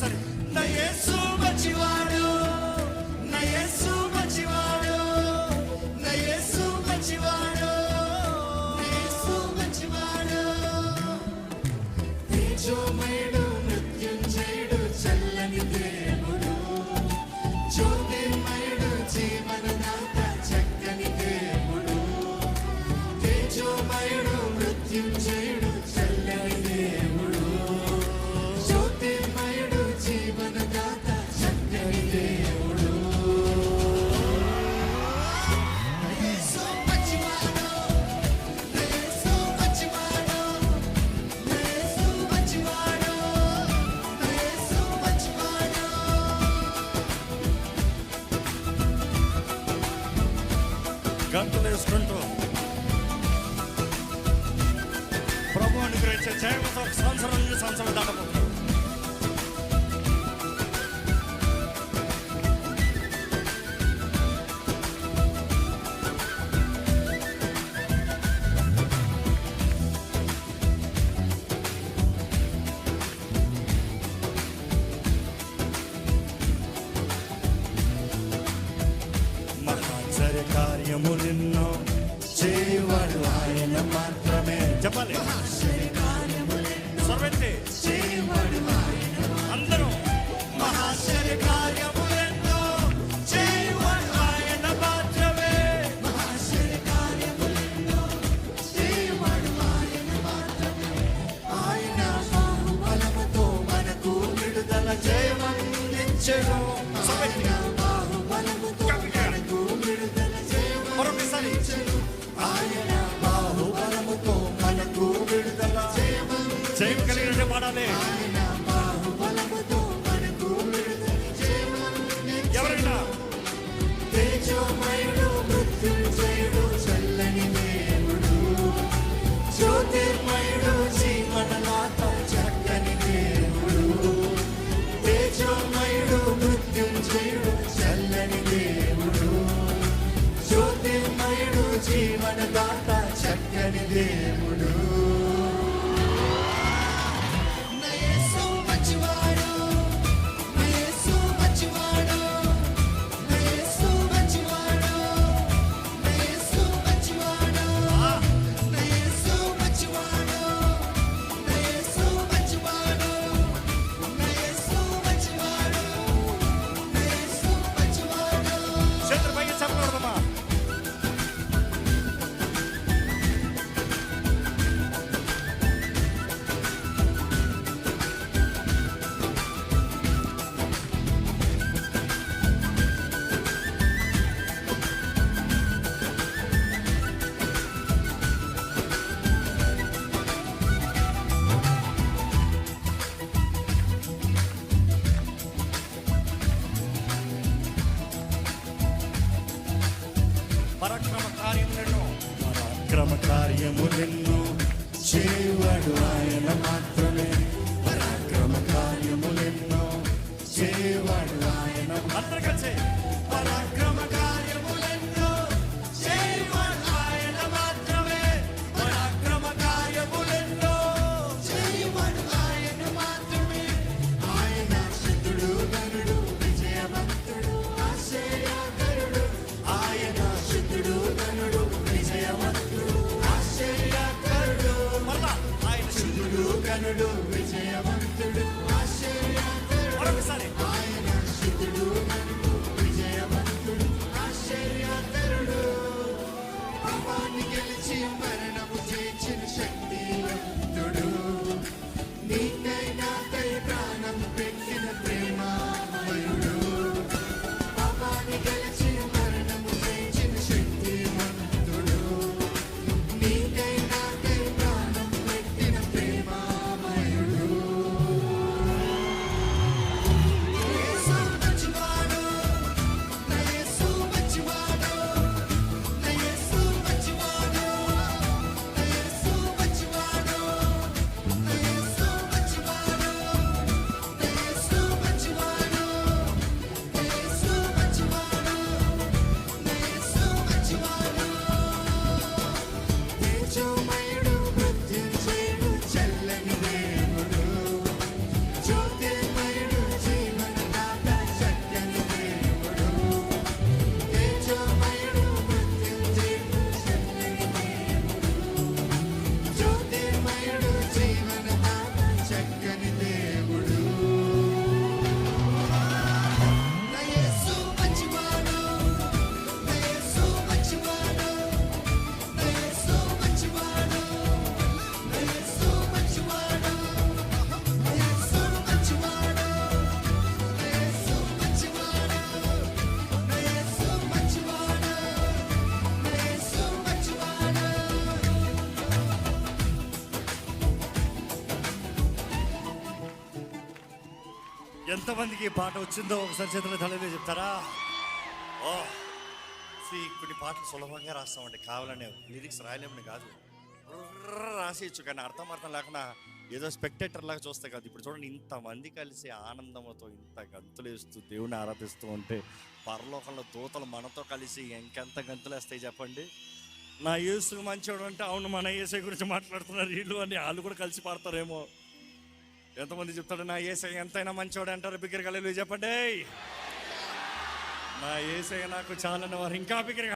మరొకసారి. నా యేసు మంచివాడు, నా యేసు మంచివాడు, నా యేసు మంచివాడు, నా యేసు మంచివాడు. తేజోమయుడు, మృత్యుంజయుడు, చల్లని దేవుడు, జ్యోతిర్మయుడు, జీవనదాత, చక్కని దేవుడు. తేజోమయుడు, మృత్యుంజయుడు, చల్లని దేవుడు, జ్యోతిర్మయుడు, జీవనదాత, చక్కని దేవుడు. నా యేసు మంచివాడు, నా యేసు మంచివాడు, నా యేసు మంచివాడు, నా యేసు మంచివాడు. గంతులు వేసుకుంటూ ప్రభు అనుగ్రహించే జయముతో సంవత్సరం దాటబోతున్నాం. మహాచర్య కార్యములెన్నో చేయువాడు ఆయన మాత్రమే. చెప్పాలి. సర్వెత్తి అందరూ. మహాచర్య కార్యములెన్నో చేయువాడు ఆయన మాత్రమే. మహాచర్య కార్యములెన్నో చేయువాడు ఆయన మాత్రమే. ఆయన బాహుబలముతో మనకు విడుదల జయమందించెను. సర్వెత్తి ఆయన బాహుబలముతో మనకు విడుదల జయం కలిగినట్టు పాడాలి. ఆయన బాహుబలముతో మనకు విడుదల ఎవరైనా. తేజోమయుడు, మృత్యుంజయుడు, చల్లని దేవుడు, జ్యోతిర్మయుడు, జీవనదాత, చక్కని దేవుడు. తేజోమయుడు, మృత్యుంజయుడు, చల్లని దేవుడు, జ్యోతిర్మయుడు, జీవనదాత, చక్కని దేవుడు. నా యేసు మంచివాడు, నా యేసు మంచివాడు, నా యేసు మంచివాడు, నా యేసు మంచివాడు, నా యేసు మంచివాడు, నా యేసు మంచివాడు, నా యేసు మంచివాడు, నా యేసు మంచివాడు. చేతులు పైకి చెప్పకూడదమ్మా. పరాక్రమ కార్యములెన్నో చేయువాడు ఆయన మాత్రమే. పరాక్రమ కార్యములెన్నో చేయువాడు ఆయన. అందరూ కలిసి. పరాక్రమ కార్యములెన్నో చేయువాడు ఆయన మాత్రమే. పరాక్రమ కార్యములెన్నో చేయువాడు ఆయన మాత్రమే. ఆయన శుద్ధుడు, ఘనుడు, విజయవంతుడు, ఆశ్చర్యకరుడు. ఆయన శుద్ధుడు, ఘనుడు, విజయవంతుడు, ఆశ్చర్యకరుడు. మరలా ఆయన శుద్ధుడు, ఘనుడు, విజయవంతుడు, ఆశ్చర్యకరుడు. మరొకసారి. ఆయన శుద్ధుడు, ఘనుడు, విజయవంతుడు, ఎంతమందికి ఈ పాట వచ్చిందో ఒకసారి చేతులు తలవే చెప్తారా? ఓ కొన్ని పాటలు సులభంగా రాస్తామండి, కావాలనే లిరిక్స్ రాయలేమని కాదు, రాసేయచ్చు. కానీ అర్థం లేకుండా ఏదో స్పెక్టేటర్ లాగా చూస్తే కాదు. ఇప్పుడు చూడండి, ఇంతమంది కలిసి ఆనందంతో ఇంత గంతులు వేస్తూ దేవుని ఆరాధిస్తూ ఉంటే పరలోకంలో దూతలు మనతో కలిసి ఇంకెంత గంతులు వేస్తాయి చెప్పండి. నా యేసు మంచోడు అంటే, అవును మన యేసే గురించి మాట్లాడుతున్నారు వీళ్ళు అని వాళ్ళు కూడా కలిసి పాడతారేమో. ఎంతమంది చెప్తాడు నా యేసే ఎంతైనా మంచోడు అంటారు? బిగ్గరగా హల్లెలూయా చెప్పండి. నా యేసే నాకు చాలని వారు ఇంకా బిగ్గరగా